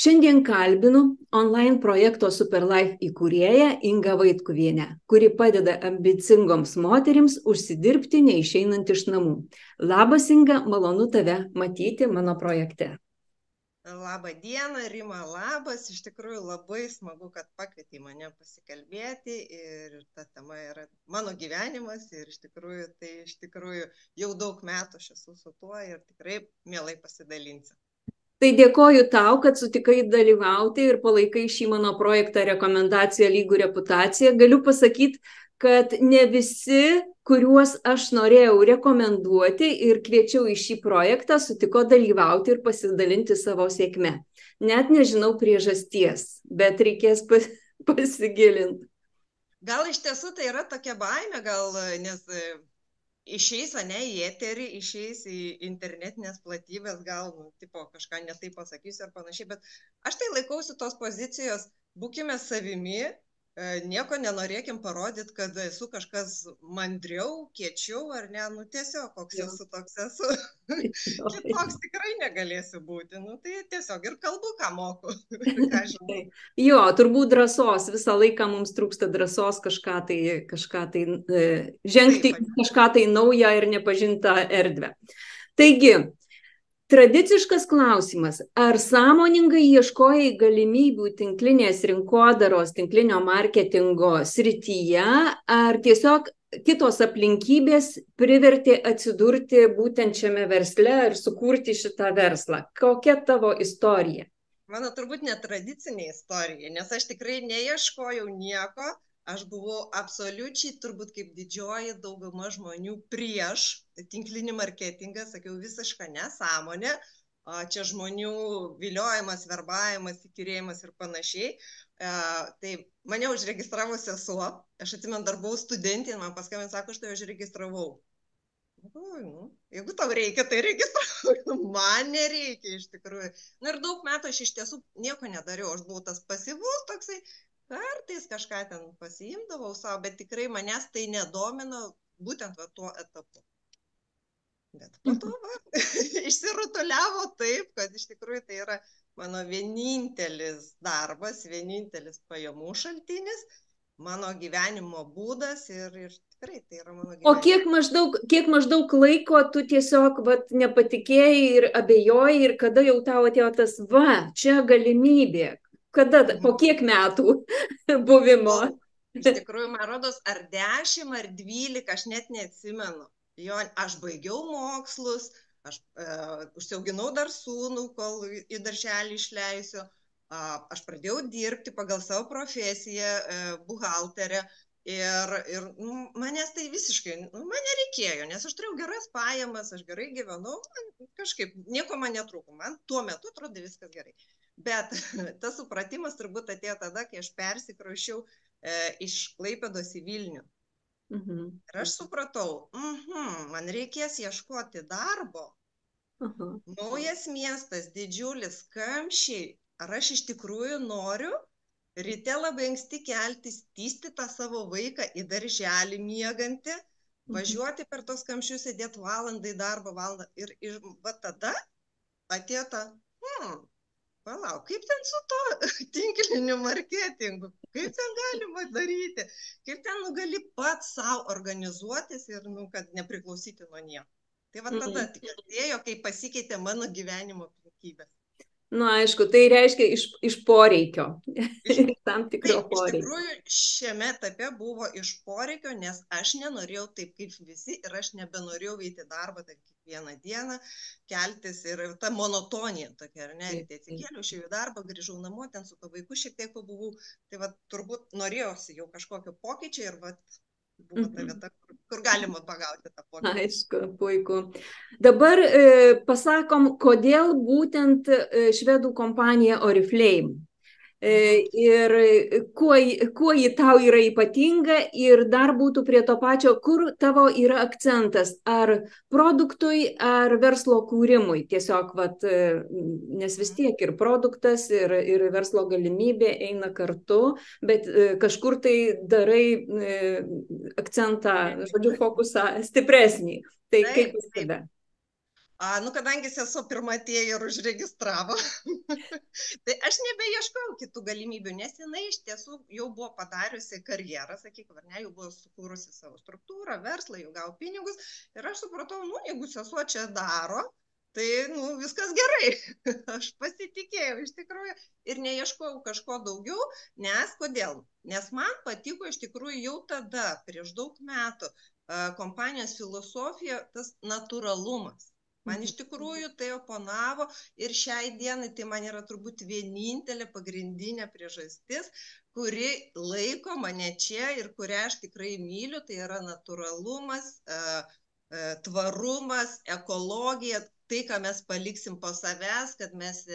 Šiandien kalbinu online projekto Superlife įkūrėją Ingą Vaitkuvienę, kuri padeda ambicingoms moterims užsidirbti neišeinant iš namų. Labas, Inga, malonu tave matyti mano projekte. Labą dieną, Rima, labas. Iš tikrųjų labai smagu, kad pakvietei mane pasikalbėti ir ta tema yra mano gyvenimas ir iš tikrųjų jau daug metų aš esu su tuo ir tikrai mielai pasidalinsiu. Tai dėkoju tau, kad sutikai dalyvauti ir palaikai šį mano projektą Rekomendacija lygų reputacija. Galiu pasakyti, kad ne visi, kuriuos aš norėjau rekomenduoti ir kviečiau į šį projektą, sutiko dalyvauti ir pasidalinti savo sėkme. Net nežinau priežasties, bet reikės pasigilinti. Gal iš tiesų tai yra tokia baimė, nes išeis į eterį, išeis į internetinės platybės, gal kažką netai pasakysiu ar panašiai, bet aš tai laikausi tos pozicijos, būkime savimi, nieko nenorėkim parodyti, kad esu kažkas mandriau, kiečiau ar ne, tiesiog koks esu, toks esu. Kitoks tikrai negalėsiu būti, tai tiesiog ir kalbu, ką moku. Jo, turbūt drąsos, visą laiką mums trūksta drąsos kažką tai žengti, kažką tai naują ir nepažintą erdvę. Taigi, tradiciškas klausimas, ar sąmoningai ieškojai galimybių tinklinės rinkodaros, tinklinio marketingo srityje, ar tiesiog kitos aplinkybės privertė atsidurti būtent šiame versle ir sukurti šitą verslą? Kokia tavo istorija? Mano turbūt netradicinė istorija, nes aš tikrai neieškojau nieko. Aš buvau absoliučiai, turbūt kaip didžioji dauguma žmonių prieš tinklinį marketingą, sakiau, visiška nesąmonė, čia žmonių viliojimas, verbavimas, įkyrėjimas ir panašiai. Tai mane užregistravo sesuo, aš atsimenu, dar buvau studentė, man paskambino, sako, aš tai užregistravau. Jeigu tau reikia, tai registravo, man nereikia iš tikrųjų. Ir daug metų aš iš tiesų nieko nedariau, aš buvau tas pasyvus toksai, kartais kažką ten pasiimdavau savo, bet tikrai manęs tai nedomino būtent tuo etapu. Bet po to išsirutuliavo taip, kad iš tikrųjų tai yra mano vienintelis darbas, vienintelis pajamų šaltinis, mano gyvenimo būdas ir tikrai tai yra mano gyvenimas. O kiek maždaug laiko tu tiesiog nepatikėjai ir abejojai ir kada jau tau atėjo tas, čia galimybė? Kada, po kiek metų buvimo? Iš tikrųjų, man rodos, ar 10, ar 12, aš net neatsimenu. Jo, aš baigiau mokslus, aš užsiauginau dar sūnų, kol į darželį išleisiu. Aš pradėjau dirbti pagal savo profesiją, buhalterę. Ir manęs tai visiškai, man nereikėjo, nes aš turėjau geras pajamas, aš gerai gyvenau, kažkaip nieko man netrūko, man tuo metu atrodė viskas gerai. Bet tas supratimas turbūt atėjo tada, kai aš persikrausčiau iš Klaipėdos į Vilnių. Ir aš supratau, man reikės ieškoti darbo, naujas miestas, didžiulis, kamščiai, ar aš iš tikrųjų noriu ryte labai anksti keltis, tysti tą savo vaiką į darželį miegantį, važiuoti per tos kamščius, sėdėti valandą į darbą, valandą. Ir va tada atėjo ta, palauk, kaip ten su to tinkliniu marketingu, kaip ten galima daryti, kaip ten gali pats savo organizuotis ir, kad nepriklausyti nuo nieko. Tai va tada tik atėjo, kai pasikeitė mano gyvenimo aplinkybės. Aišku, tai reiškia iš poreikio. Tam tikro poreikio. Iš tikrųjų, šiame etape buvo iš poreikio, nes aš nenorėjau taip kaip visi ir aš nebenorėjau eiti darbą kiekvieną dieną, keltis ir ta monotonija tokia, ar ne, ryte atsikėliau, išėjau į darbą, grįžau namo, ten su to vaiku šiek tiek pabuvau, tai va turbūt norėjausi jau kažkokio pokyčio ir va buvo ta vieta, kur galima pagauti tą pokytį. Aišku, puiku. Dabar pasakom, kodėl būtent švedų kompanija Oriflame. Ir kuo ji tau yra ypatinga ir dar būtų prie to pačio, kur tavo yra akcentas, ar produktui, ar verslo kūrimui. Tiesiog, nes vis tiek ir produktas, ir verslo galimybė eina kartu, bet kažkur tai darai akcentą, žodžiu, fokusą stipresnį. Tai kaip pas tave? Kadangi sesuo pirma atėjo ir užregistravo, tai aš nebeieškau kitų galimybių, nes jinai iš tiesų jau buvo padariusi karjerą, sakykime, ar ne, jau buvo sukūrusi savo struktūrą, verslą, jau gavo pinigus ir aš supratau, jeigu sesuo čia daro, tai, viskas gerai. Aš pasitikėjau iš tikrųjų ir neieškojau kažko daugiau, nes kodėl? Nes man patiko iš tikrųjų jau tada, prieš daug metų, kompanijos filosofija, tas natūralumas. Man iš tikrųjų tai oponavo ir šiai dienai tai man yra turbūt vienintelė pagrindinė priežastis, kuri laiko mane čia ir kurią aš tikrai myliu, tai yra natūralumas, tvarumas, ekologija, tai, ką mes paliksim po savęs, kad mes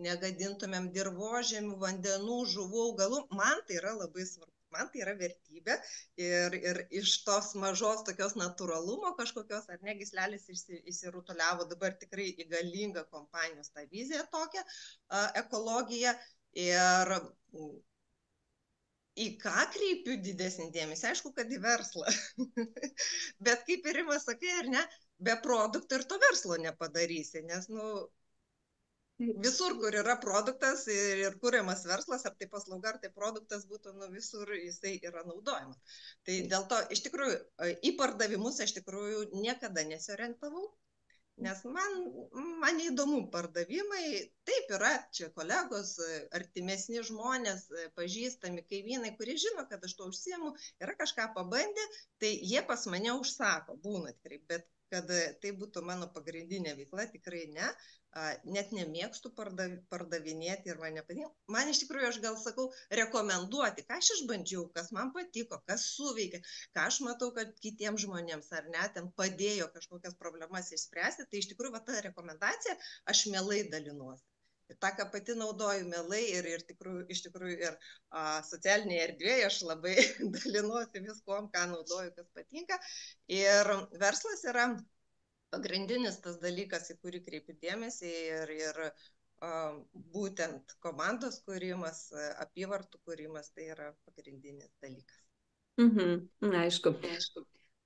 negadintumėm dirvožemių, vandenų, žuvų, augalų, man tai yra labai svarbu. Man tai yra vertybė ir iš tos mažos tokios natūralumo kažkokios, ar ne, gyslelis įsirutuliavo dabar tikrai į galingą kompanijos tą viziją tokią, ekologiją ir į ką kreipiu didesnį dėmesį, aišku, kad į verslą, bet kaip ir Rima sakai, ar ne, be produktų ir to verslo nepadarysi, nes, visur, kur yra produktas ir kuriamas verslas, ar tai paslauga, ar tai produktas būtų, visur jisai yra naudojamas. Tai dėl to, iš tikrųjų, į pardavimus aš tikrųjų niekada nesiorientavau, nes man neįdomu pardavimai, taip yra čia kolegos, artimesni žmonės, pažįstami kaimynai, kurie žino, kad aš to užsiimu, yra kažką pabandę, tai jie pas mane užsako, būna tikrai, bet kad tai būtų mano pagrindinė veikla, tikrai ne. Net nemėgstu pardavinėti ir man nepatinka. Man iš tikrųjų, aš gal sakau, rekomenduoti, ką aš išbandžiau, kas man patiko, kas suveikė, ką aš matau, kad kitiems žmonėms ar ne, ten padėjo kažkokias problemas išspręsti, tai iš tikrųjų, ta rekomendacija, aš mielai dalinuosi. Ir tą, ką pati naudoju mielai ir iš tikrųjų ir socialinėje erdvėje aš labai dalinuosi viskom, ką naudoju, kas patinka. Ir verslas yra pagrindinis tas dalykas, į kurį kreipiu dėmesį ir būtent komandos kūrimas, apyvartų kūrimas, tai yra pagrindinis dalykas. Aišku.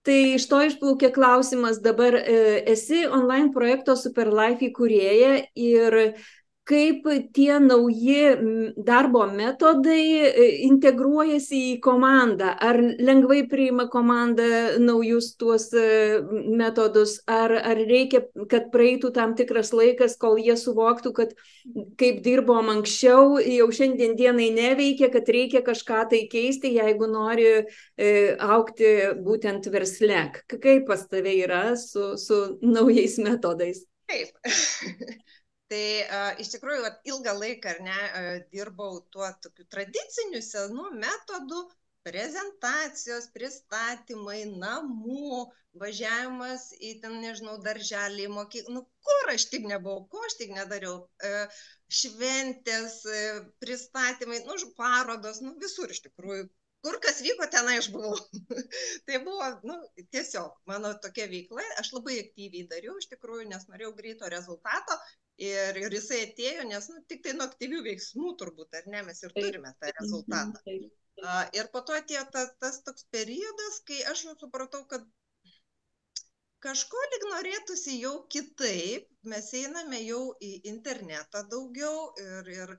Tai iš to išplaukė klausimas, dabar esi online projekto Superlife įkūrėja ir kaip tie nauji darbo metodai integruojasi į komandą, ar lengvai priima komanda naujus tuos metodus, ar reikia, kad praeitų tam tikras laikas, kol jie suvoktų, kad kaip dirbom anksčiau, jau šiandien dienai neveikia, kad reikia kažką tai keisti, jeigu nori augti būtent versle. Kaip pas tave yra su naujais metodais? Taip. Tai iš tikrųjų ilgą laiką dirbau tuo tokiu tradiciniu senų metodų, prezentacijos, pristatymai, namų, važiavimas į ten, nežinau, darželį, mokyklą, kur aš tik nebuvau, ko aš tik nedariau, šventės, pristatymai, parodos, visur iš tikrųjų. Kur kas vyko, tenai aš buvau. Tai buvo, tiesiog mano tokia veikla, aš labai aktyviai dariau iš tikrųjų, nes norėjau greito rezultato ir jisai atėjo, nes tik tai nuo aktyvių veiksmų turbūt, ar ne, mes ir turime tą rezultatą. Ir po to atėjo tas toks periodas, kai aš supratau, kad kažko lyg norėtųsi jau kitaip, mes einame jau į internetą daugiau ir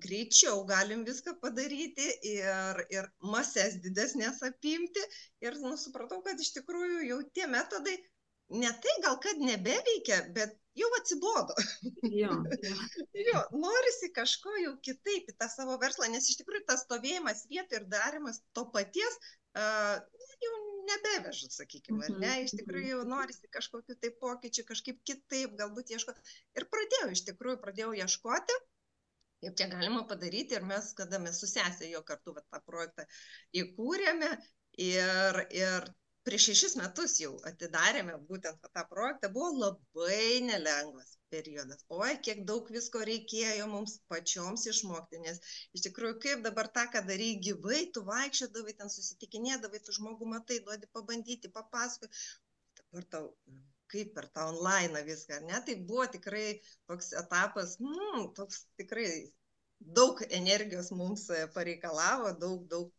greičiau galim viską padaryti ir mases didesnės apimti ir supratau, kad iš tikrųjų jau tie metodai ne tai gal kad nebeveikia, bet jau atsibodo. Jo, norisi kažko jau kitaip į tą savo verslą, nes iš tikrųjų tas stovėjimas vietoj ir darimas to paties jau nebevežu, sakykime, ar ne, iš tikrųjų jau norisi kažkokių tai pokyčių, kažkaip kitaip galbūt ieškoti. Ir pradėjau ieškoti, kaip čia galima padaryti ir mes, kada mes su sesė jo kartu tą projektą įkūrėme ir prieš 6 metus jau atidarėme būtent tą projektą, buvo labai nelengvas periodas. Oi, kiek daug visko reikėjo mums pačioms išmokti, nes iš tikrųjų, kaip dabar tą, ką darai gyvai, tu vaikščiodavai, ten susitikinėdavai, tu žmogų matai, duodi pabandyti, papasakoji, dabar tau kaip per tą online viską, ne, tai buvo tikrai toks etapas, toks tikrai daug energijos mums pareikalavo, daug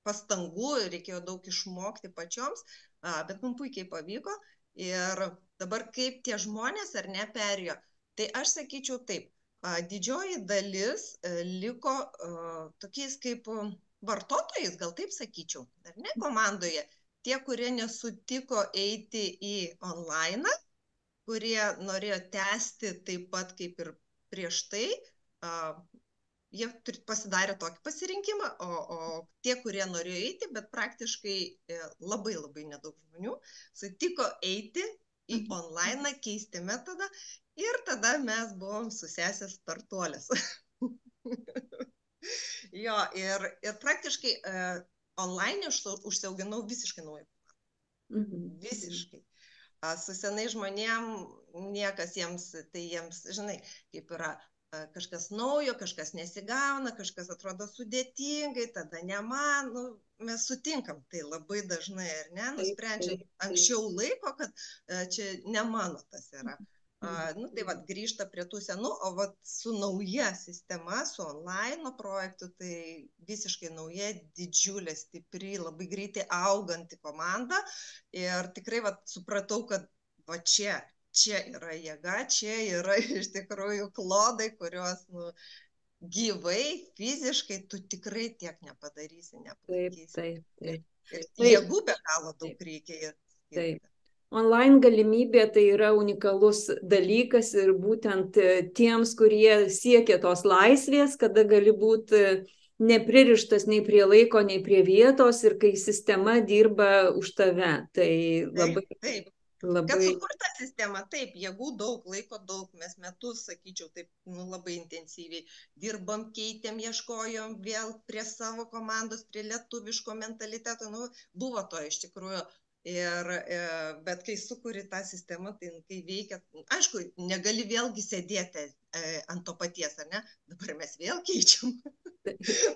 pastangų, reikėjo daug išmokti pačioms, bet mums puikiai pavyko Ir dabar kaip tie žmonės ar ne perėjo, tai aš sakyčiau taip, didžioji dalis liko tokiais kaip vartotojais, gal taip sakyčiau, ar ne, komandoje. Tie, kurie nesutiko eiti į online, kurie norėjo tęsti taip pat kaip ir prieš tai, jie pasidarė tokį pasirinkimą, o tie, kurie norėjo eiti, bet praktiškai labai nedaug žmonių sutiko eiti į online, keisti metodą ir tada mes buvom su sesė startuolės. Jo, ir praktiškai online užsiauginau visiškai naują. Visiškai. Su senai žmonėm niekas jiems, žinai, kaip yra kažkas naujo, kažkas nesigauna, kažkas atrodo sudėtingai, tada ne man, mes sutinkam tai labai dažnai, ar ne, nusprendžia anksčiau laiko, kad čia ne mano tas yra. Tai vat grįžta prie tų senų, o vat su nauja sistema, su online projektu, tai visiškai nauja, didžiulė, stipri, labai greitai auganti komanda ir tikrai vat supratau, kad va čia yra jėga, čia yra iš tikrųjų klodai, kuriuos gyvai, fiziškai tu tikrai tiek nepadarysi, nepalaikysi. Ir jėgų be galo daug reikia. Taip. Online galimybė tai yra unikalus dalykas ir būtent tiems, kurie siekia tos laisvės, kada gali būti nepririštas nei prie laiko, nei prie vietos ir kai sistema dirba už tave. Tai labai... Taip. Kad sukurta sistema, taip, jėgų daug, laiko daug, mes metus, sakyčiau, taip, labai intensyviai dirbam, keitėm, ieškojom vėl prie savo komandos, prie lietuviško mentaliteto, buvo to iš tikrųjų. Bet kai sukuri tą sistemą, tai kai veikia, aišku, negali vėlgi sėdėti ant to paties, ar ne? Dabar mes vėl keičiam,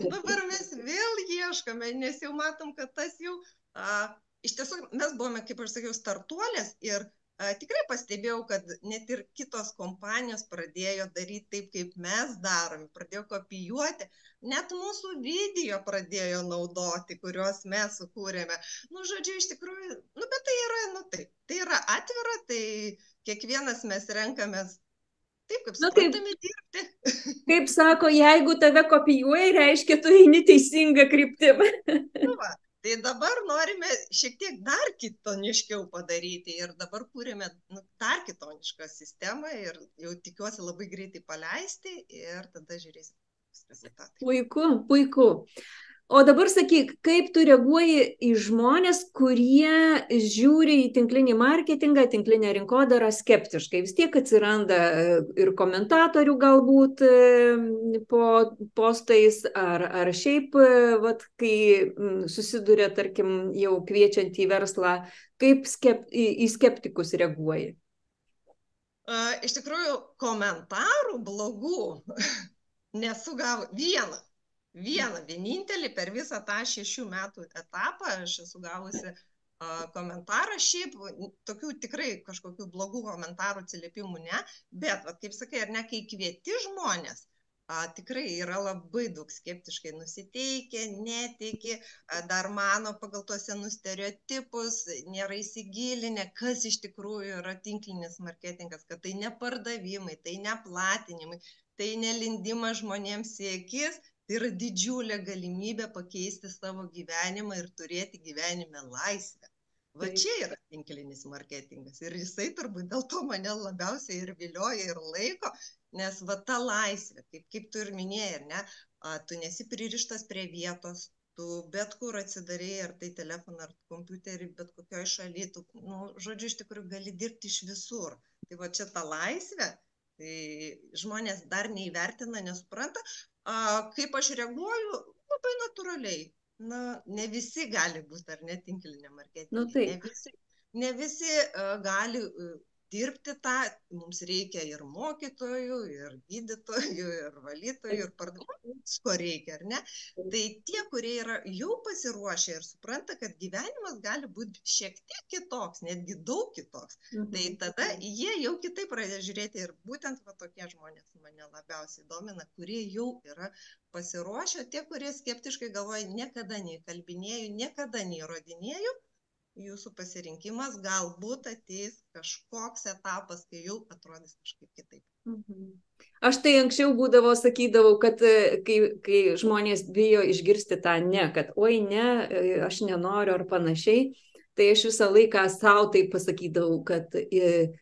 dabar mes vėl ieškome, nes jau matom, kad tas jau, iš tiesų mes buvome, kaip aš sakiau, startuolės ir tikrai pastebėjau, kad net ir kitos kompanijos pradėjo daryti taip, kaip mes darom, pradėjo kopijuoti, net mūsų video pradėjo naudoti, kuriuos mes sukūrėme. Žodžiu, iš tikrųjų, bet tai yra, taip, tai yra atvira, tai kiekvienas mes renkamės taip, kaip suprantame dirbti. Kaip sako, jeigu tave kopijuoja, reiškia, tu eini teisingą kryptimą. Tai dabar norime šiek tiek dar kitoniškiau padaryti ir dabar kūrėme dar kitonišką sistemą ir jau tikiuosi labai greitai paleisti ir tada žiūrėsim rezultatai. Puiku, puiku. O dabar sakyk, kaip tu reaguoji į žmonės, kurie žiūri į tinklinį marketingą, tinklinę rinkodarą skeptiškai? Vis tiek atsiranda ir komentatorių galbūt po postais, ar šiaip, kai susiduria, tarkim, jau kviečiant į verslą, kaip į skeptikus reaguoji? Iš tikrųjų, komentarų blogų nesu gavus vienintelį per visą tą 6 metų etapą aš esu gavusi komentarą, šiaip tokių tikrai kažkokių blogų komentarų, atsiliepimų ne, bet, kaip sakai, ar ne, kai kvieti žmonės, tikrai yra labai daug skeptiškai nusiteikę, netiki, dar mano pagal tuos senus stereotipus, nėra įsigilinę, kas iš tikrųjų yra tinklinis marketingas, kad tai ne pardavimai, tai ne platinimai, tai nelindimas žmonėms į akis. Tai yra didžiulė galimybė pakeisti savo gyvenimą ir turėti gyvenime laisvę. Va čia yra tinklinis marketingas. Ir jisai turbūt dėl to mane labiausiai ir vilioja ir laiko, nes va ta laisvė, kaip tu ir minėjai, ar ne, tu nesi pririštas prie vietos, tu bet kur atsidarėjai, ar tai telefoną, ar kompiuterį, bet kokioj šaly, tu, žodžiu, iš tikrųjų gali dirbti iš visur. Tai va čia ta laisvė, tai žmonės dar neįvertina, nesupranta. Kaip aš reaguoju, labai natūraliai. Ne visi gali būti, ar ne, tinklinė marketinge. Ne visi gali dirbti tą, mums reikia ir mokytojų, ir gydytojų, ir valytojų, ir pardavėjų, ko reikia, ar ne? Tai tie, kurie yra jau pasiruošę ir supranta, kad gyvenimas gali būti šiek tiek kitoks, netgi daug kitoks, tai tada jie jau kitaip pradeda žiūrėti ir būtent va tokie žmonės mane labiausiai domina, kurie jau yra pasiruošę, tie, kurie skeptiškai galvoja, niekada neįkalbinėju, niekada neįrodinėju, jūsų pasirinkimas, galbūt ateis kažkoks etapas, kai jau atrodys kažkaip kitaip. Aš tai anksčiau sakydavau, kad kai žmonės bijo išgirsti tą ne, kad oi ne, aš nenoriu ar panašiai, tai aš visą laiką savo tai pasakydavau, kad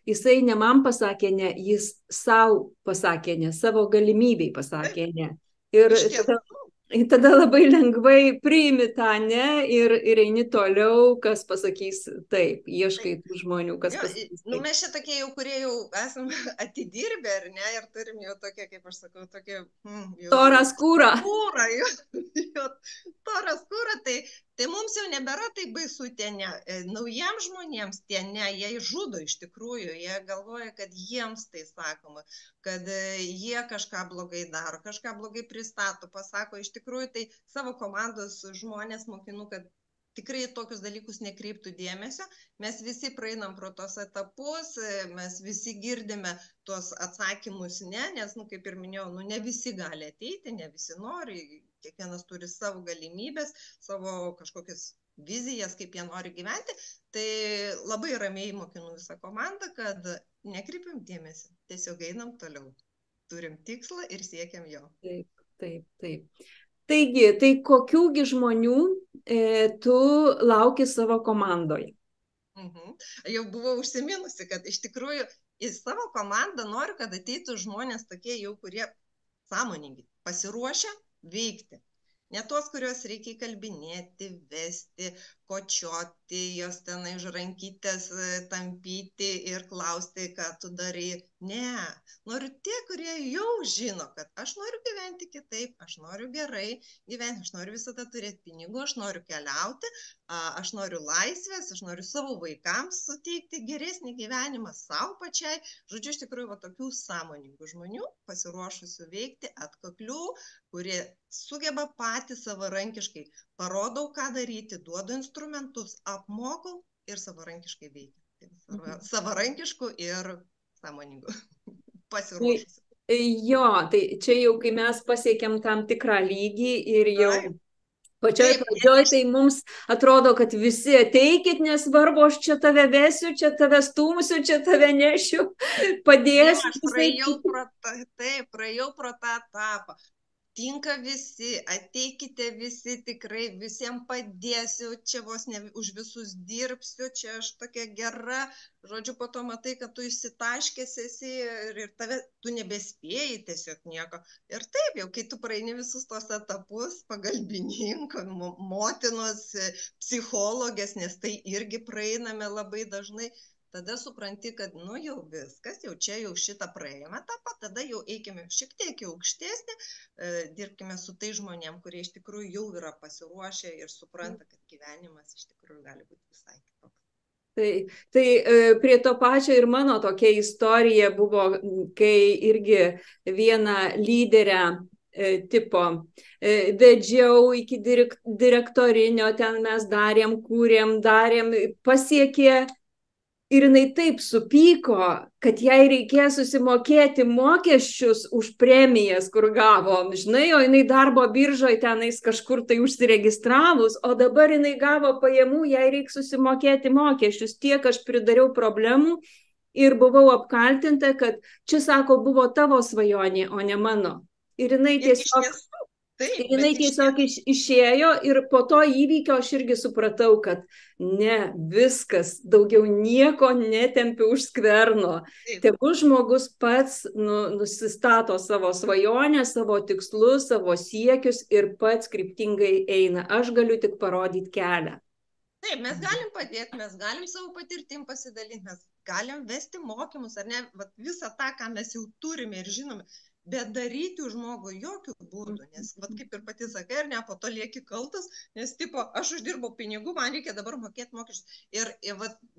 jisai ne man pasakė ne, jis savo pasakė ne, savo galimybei pasakė ne. Ir tada labai lengvai priimi tą ne ir eini toliau, kas pasakys taip, ieškai tų žmonių, kas pasakys taip. Mes čia tokie jau, kurie jau esame atidirbę, ar ne, ir turim jau tokie, kaip aš sakau, tokie... Torą skūrą. Torą skūrą, tai mums jau nebėra taip baisu tie ne. Naujiems žmonėms tie ne, jie žudo iš tikrųjų, jie galvoja, kad jiems tai sakoma, kad jie kažką blogai daro, kažką blogai pristato, pasako, iš tikrųjų tai savo komandos žmonės mokinu, kad tikrai tokius dalykus nekreiptų dėmesio, mes visi praeinam pro tos etapus, mes visi girdime tuos atsakymus ne, nes, kaip ir minėjau, ne visi gali ateiti, ne visi nori, kiekvienas turi savo galimybės, savo kažkokias vizijas, kaip jie nori gyventi, tai labai ramiai mokinu visą komandą, kad nekreipiam dėmesio, tiesiog einam toliau, turim tikslą ir siekiam jo. Taip. Taigi, tai kokiųgi žmonių tu lauki savo komandoje? Jau buvau užsiminusi, kad iš tikrųjų į savo komandą noriu, kad ateitų žmonės tokie jau, kurie sąmoningi, pasiruošę veikti. Ne tos, kurios reikia įkalbinėti, vesti, kočioti, jos tenai už rankytės tampyti ir klausti, ką tu darai. Ne, noriu tie, kurie jau žino, kad aš noriu gyventi kitaip, aš noriu gerai gyventi, aš noriu visada turėti pinigų, aš noriu keliauti, aš noriu laisvės, aš noriu savo vaikams suteikti geresnį gyvenimą, savo pačiai. Žodžiu, iš tikrųjų, tokių sąmoningų žmonių, pasiruošusių veikti, atkaklių, kurie sugeba patys savarankiškai, parodau, ką daryti, duodu instrumentus, apmokau ir savarankiškai veikia. Savarankiškų ir sąmoningų, pasiruošusių. Jo, tai čia jau, kai mes pasiekėm tam tikrą lygį ir jau pačioj pradžioj, tai mums atrodo, kad visi ateikit, nesvarbu, aš čia tave vesiu, čia tave stumsiu, čia tave nešiu, padėsiu. Aš praėjau pro tą etapą. Tinka visi, ateikite visi, tikrai visiems padėsiu, čia vos ne už visus dirbsiu, čia aš tokia gera, žodžiu, po to matai, kad tu išsitaškęs esi ir tu nebespėjai tiesiog nieko. Ir taip, jau kai tu praeini visus tos etapus, pagalbininko, motinos, psichologės, nes tai irgi praeiname labai dažnai, tada supranti, kad jau viskas, jau čia jau šitą praėjome etapą, tada jau eikime šiek tiek aukštesnį, dirbkime su tai žmonėm, kurie iš tikrųjų jau yra pasiruošę ir supranta, kad gyvenimas iš tikrųjų gali būti visai kitoks. Tai prie to pačio ir mano tokia istorija buvo, kai irgi vieną lyderę tipo vedžiau iki direktorinio, ten mes darėm, pasiekė. Ir jinai taip supyko, kad jai reikės susimokėti mokesčius už premijas, kur gavo, žinai, o jinai darbo biržoje tenais kažkur tai užsiregistravus, o dabar jinai gavo pajamų, jai reikia susimokėti mokesčius. Tiek aš pridariau problemų ir buvau apkaltinta, kad čia, sako, buvo tavo svajonė, o ne mano. Ir jinai tiesiog išėjo ir po to įvykio aš irgi supratau, kad ne, viskas, daugiau nieko netempiu už skverno. Tegu žmogus pats nusistato savo svajonę, savo tikslus, savo siekius ir pats kryptingai eina. Aš galiu tik parodyti kelią. Taip, mes galim padėti, mes galim savo patirtim pasidalinti, mes galim vesti mokymus, ar ne, visą tą, ką mes jau turime ir žinome. Bet daryti už žmogų jokių būdų, nes, kaip ir pati sakai, ar ne, po to lieki kaltas, nes, tipo, aš uždirbau pinigų, man reikia dabar mokėti mokesčius. Ir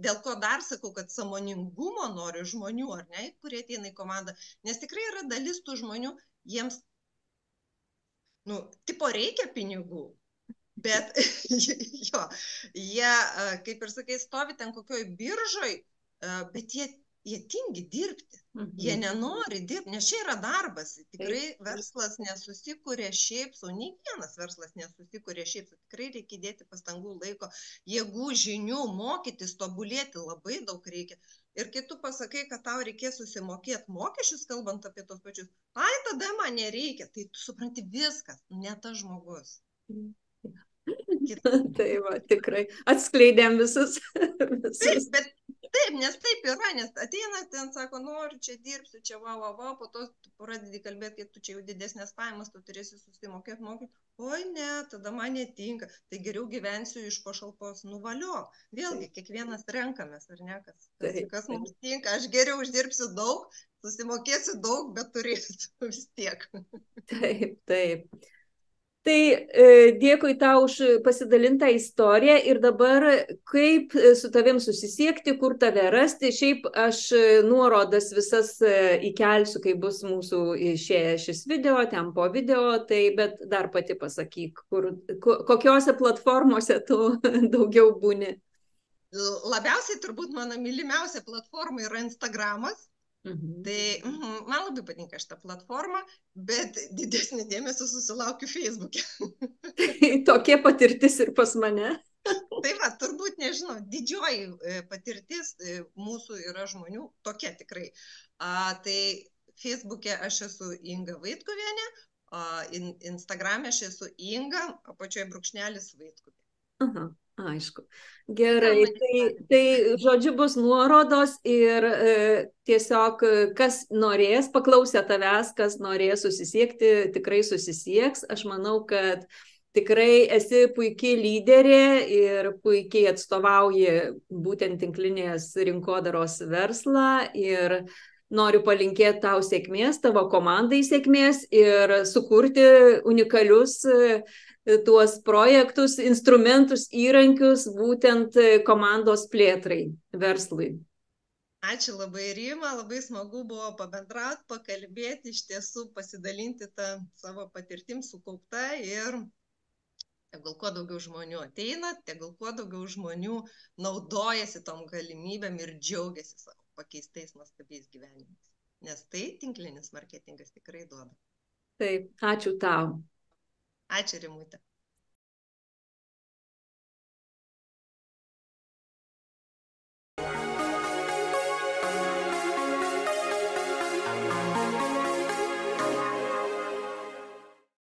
dėl ko dar sakau, kad sąmoningumo noriu žmonių, ar ne, kurie ateina į komandą, nes tikrai yra dalis tų žmonių, jiems, tipo, reikia pinigų, bet, jo, jie, kaip ir sakai, stovi ten kokioj biržoj, bet jie jie tingi dirbti. Jie nenori dirbti, nes čia yra darbas. Tikrai verslas nesusikuria šiaip sau, nei vienas verslas nesusikuria šiaip sau. Tikrai reikia įdėti pastangų, laiko, jėgų, žinių, mokytis, tobulėti labai daug reikia. Ir kai tu pasakai, kad tau reikės susimokėti mokesčius, kalbant apie tos pačius, ai, tada man nereikia. Tai tu supranti viskas, ne tas žmogus. Tai va, tikrai atskleidėm visus. Taip, nes taip yra, nes ateina ten, sako, noriu čia dirbsiu, čia va, po to tu pradedi kalbėti, kad tu čia jau didesnės pajamas, tu turėsi susimokėti mokesčius. Oi ne, tada man netinka, tai geriau gyvensiu iš pašalpos, nuvaliok. Vėlgi, kiekvienas renkamės, ar ne, kas mums tinka, aš geriau uždirbsiu daug, susimokėsiu daug, bet turėsiu vis tiek. Taip. Tai dėkui tau už pasidalintą istoriją ir dabar kaip su tavim susisiekti, kur tave rasti. Šiaip aš nuorodas visas įkelsiu, kai bus mūsų išėję šis video, ten po video, tai bet dar pati pasakyk, kokiose platformose tu daugiau būni. Labiausiai turbūt mano mylimiausia platforma yra Instagramas. Tai man labai patinka šitą platformą, bet didesnį dėmesį susilaukiu Facebook'e. Tokia patirtis ir pas mane. Tai va, turbūt, nežinau, didžioji patirtis mūsų yra žmonių, tokia tikrai. Tai Facebook'e aš esu Inga Vaitkuvienė, Instagram'e aš esu Inga, apačioje brūkšnelis Vaitkuvienė. Aha. Aišku. Gerai, tai žodžiu bus nuorodos ir tiesiog kas norės, paklausę tavęs, kas norės susisiekti, tikrai susisieks. Aš manau, kad tikrai esi puikiai lyderė ir puikiai atstovauji būtent tinklinės rinkodaros verslą ir noriu palinkėti tau sėkmės, tavo komandai sėkmės ir sukurti unikalius tuos projektus, instrumentus, įrankius būtent komandos plėtrai, verslui. Ačiū labai, Rima, labai smagu buvo pabendrauti, pakalbėti, iš tiesų pasidalinti tą savo patirtim sukauptą ir tegul kuo daugiau žmonių ateina, tegul kuo daugiau žmonių naudojasi tom galimybėm ir džiaugiasi savo pakeistais nuostabiais gyvenimais. Nes tai tinklinis marketingas tikrai duoda. Taip, ačiū tau. Ačiū, Rimute.